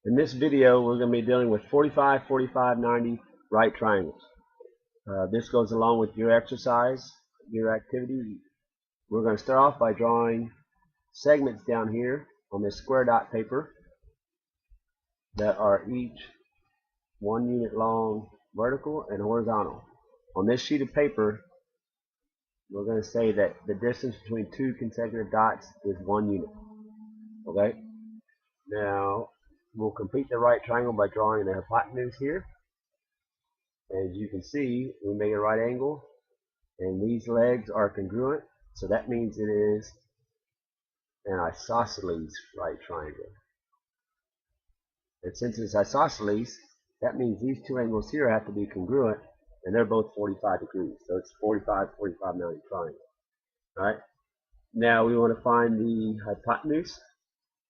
In this video, we're going to be dealing with 45, 45, 90 right triangles. This goes along with your exercise, your activity. We're going to start off by drawing segments down here on this square dot paper that are each 1 unit long, vertical and horizontal. On this sheet of paper, we're going to say that the distance between two consecutive dots is 1 unit. Okay? Now, we'll complete the right triangle by drawing the hypotenuse here. As you can see, we made a right angle, and these legs are congruent, so that means it is an isosceles right triangle. And since it's isosceles, that means these two angles here have to be congruent, and they're both 45 degrees. So it's 45, 45, 90 triangle. All right. Now we want to find the hypotenuse.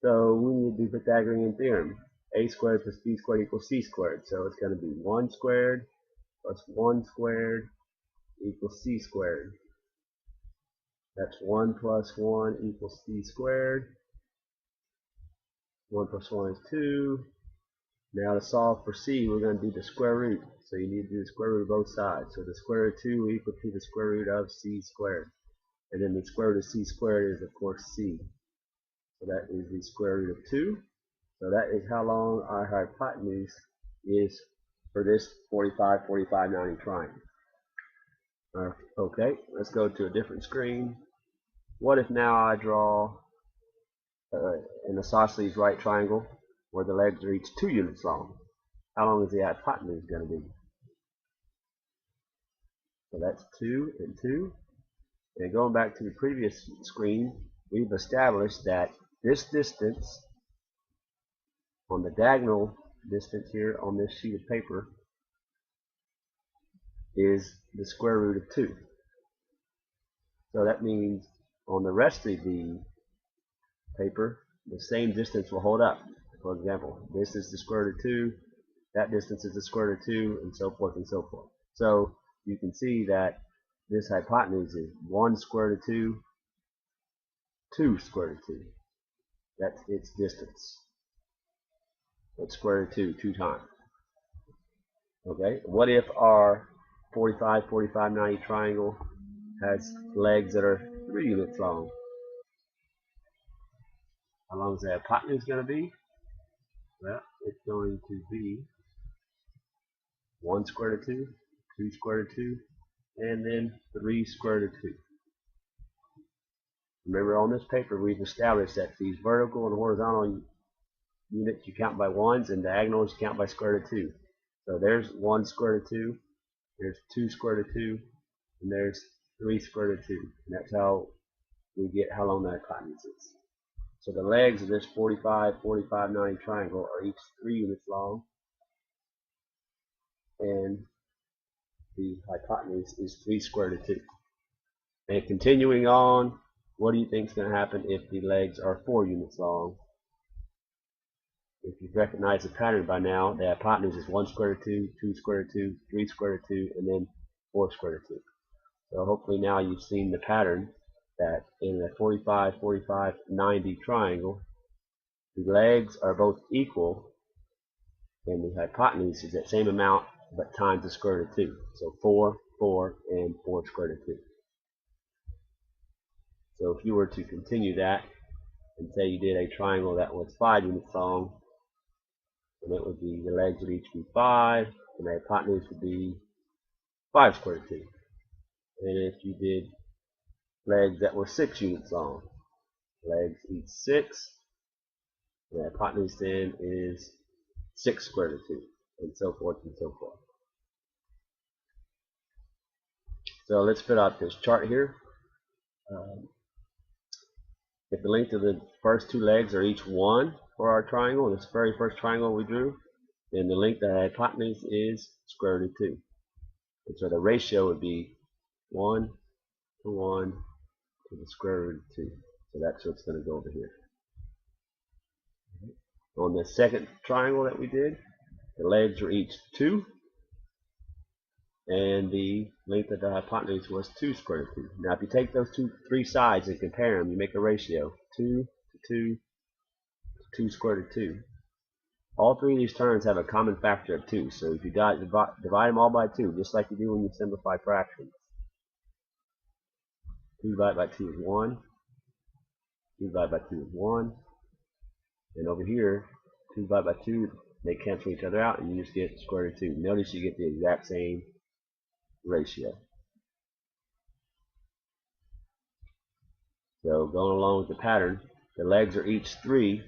So we need to do Pythagorean theorem. A squared plus b squared equals c squared. So it's going to be 1 squared plus 1 squared equals c squared. That's 1 plus 1 equals c squared. 1 plus 1 is 2. Now to solve for c, we're going to do the square root. So you need to do the square root of both sides. So the square root of 2 will equal to the square root of c squared. And then the square root of c squared is, of course, c. So that is the square root of 2. So that is how long our hypotenuse is for this 45, 45, 90 triangle. Okay, let's go to a different screen. What if now I draw an isosceles right triangle where the legs are each 2 units long? How long is the hypotenuse going to be? So that's 2 and 2. And going back to the previous screen, we've established that this distance on the diagonal distance here on this sheet of paper is the square root of 2. So that means on the rest of the paper, the same distance will hold up. For example, this is the square root of 2, that distance is the square root of 2, and so forth and so forth. So you can see that this hypotenuse is 1 square root of 2, 2 square root of 2. That's its distance. It's square root of 2, 2 times. Okay, what if our 45, 45, 90 triangle has legs that are 3 units long? How long is the hypotenuse going to be? Well, it's going to be 1 square root of 2, 2 square root of 2, and then 3 square root of 2. Remember, on this paper we've established that these vertical and horizontal units you count by ones, and diagonals you count by square root of 2. So there's 1 square root of 2, there's 2 square root of 2, and there's 3 square root of 2. And that's how we get how long the hypotenuse is. So the legs of this 45, 45, 90 triangle are each 3 units long, and the hypotenuse is 3 square root of 2. And continuing on, what do you think is going to happen if the legs are 4 units long? If you've recognized the pattern by now, the hypotenuse is 1 square root of 2, 2 square root of 2, 3 square root of 2, and then 4 square root of 2. So hopefully now you've seen the pattern that in the 45, 45, 90 triangle, the legs are both equal, and the hypotenuse is that same amount, but times the square root of 2. So 4, 4, and 4 square root of 2. So if you were to continue that, and say you did a triangle that was 5 units long, and it would be, the legs would each be 5, and the hypotenuse would be 5 square root of 2. And if you did legs that were 6 units long, legs each 6, the hypotenuse then is 6 square root of 2, and so forth and so forth. So let's fill out this chart here. If the length of the first 2 legs are each 1 for our triangle, this very first triangle we drew, then the length of the hypotenuse is square root of 2. And so the ratio would be 1 to 1 to the square root of 2. So that's what's going to go over here. On the second triangle that we did, the legs were each 2, and the length of the hypotenuse was 2 square root of 2. Now if you take those 3 sides and compare them, you make a ratio 2 to 2 to 2 square root of 2. All three of these terms have a common factor of 2. So if you divide them all by 2, just like you do when you simplify fractions. 2 divided by 2 is 1. 2 divided by 2 is 1. And over here, 2 divided by 2, they cancel each other out, and you just get square root of 2. Notice you get the exact same ratio. So going along with the pattern, the legs are each 3.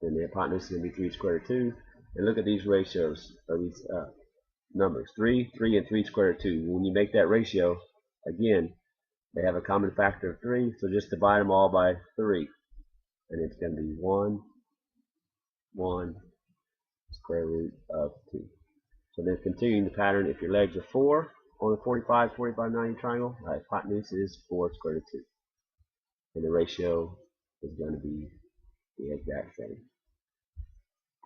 Then the hypotenuse is going to be 3 square root of 2. And look at these ratios, or these numbers. 3, 3, and 3 square root of 2. When you make that ratio, again, they have a common factor of 3, so just divide them all by 3. And it's going to be 1, 1, square root of 2. So then continuing the pattern, if your legs are 4 on the 45, 45, 90 triangle, the hypotenuse is 4 square root of 2. And the ratio is going to be the exact same.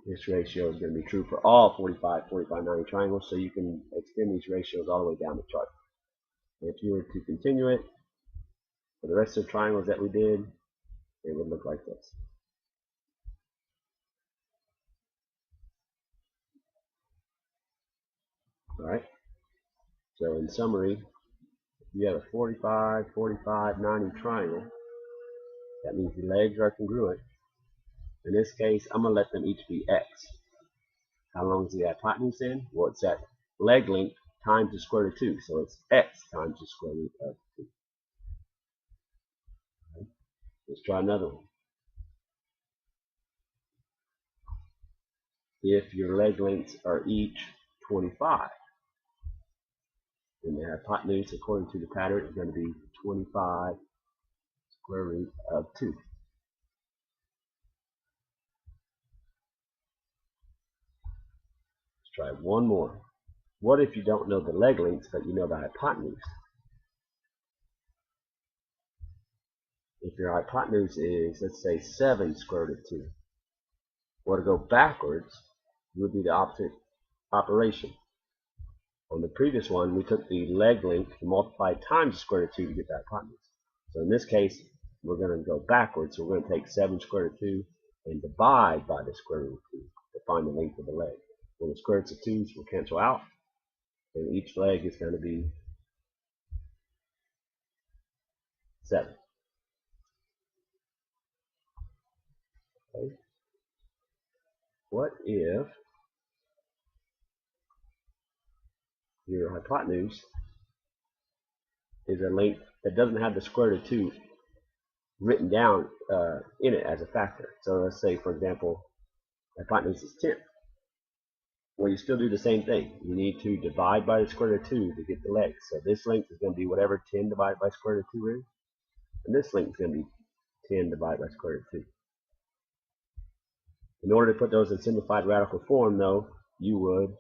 This ratio is going to be true for all 45, 45, 90 triangles, so you can extend these ratios all the way down the chart. And if you were to continue it for the rest of the triangles that we did, it would look like this. Alright, so in summary, if you have a 45, 45, 90 triangle, that means the legs are congruent. In this case, I'm going to let them each be x. How long is the hypotenuse in? Well, it's that leg length times the square root of 2. So it's x times the square root of 2. Okay. Let's try another one. If your leg lengths are each 25, then the hypotenuse, according to the pattern, is going to be 25 square root of 2. Let's try one more. What if you don't know the leg lengths, but you know the hypotenuse? If your hypotenuse is, let's say, 7 square root of 2, well, to go backwards, you would do the opposite operation. On the previous one, we took the leg length and multiplied times the square root of 2 to get the hypotenuse. So in this case, we're going to go backwards. So we're going to take 7 square root of 2 and divide by the square root of 2 to find the length of the leg. When the square roots of 2's will cancel out, and each leg is going to be 7. Okay. What if your hypotenuse is a length that doesn't have the square root of 2 written down in it as a factor? So let's say, for example, hypotenuse is 10. Well, you still do the same thing. You need to divide by the square root of 2 to get the legs. So this length is going to be whatever 10 divided by square root of 2 is. And this length is going to be 10 divided by square root of 2. In order to put those in simplified radical form, though, you would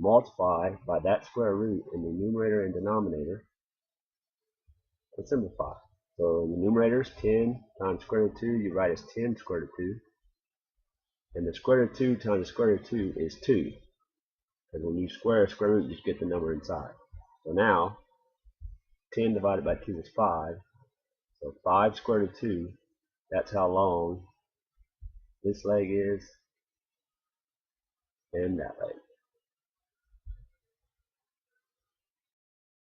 multiply by that square root in the numerator and denominator and simplify. So in the numerator is 10 times square root of 2. You write as 10 square root of 2. And the square root of 2 times the square root of 2 is 2. Because when you square a square root, you just get the number inside. So now, 10 divided by 2 is 5. So 5 square root of 2, that's how long this leg is and that leg.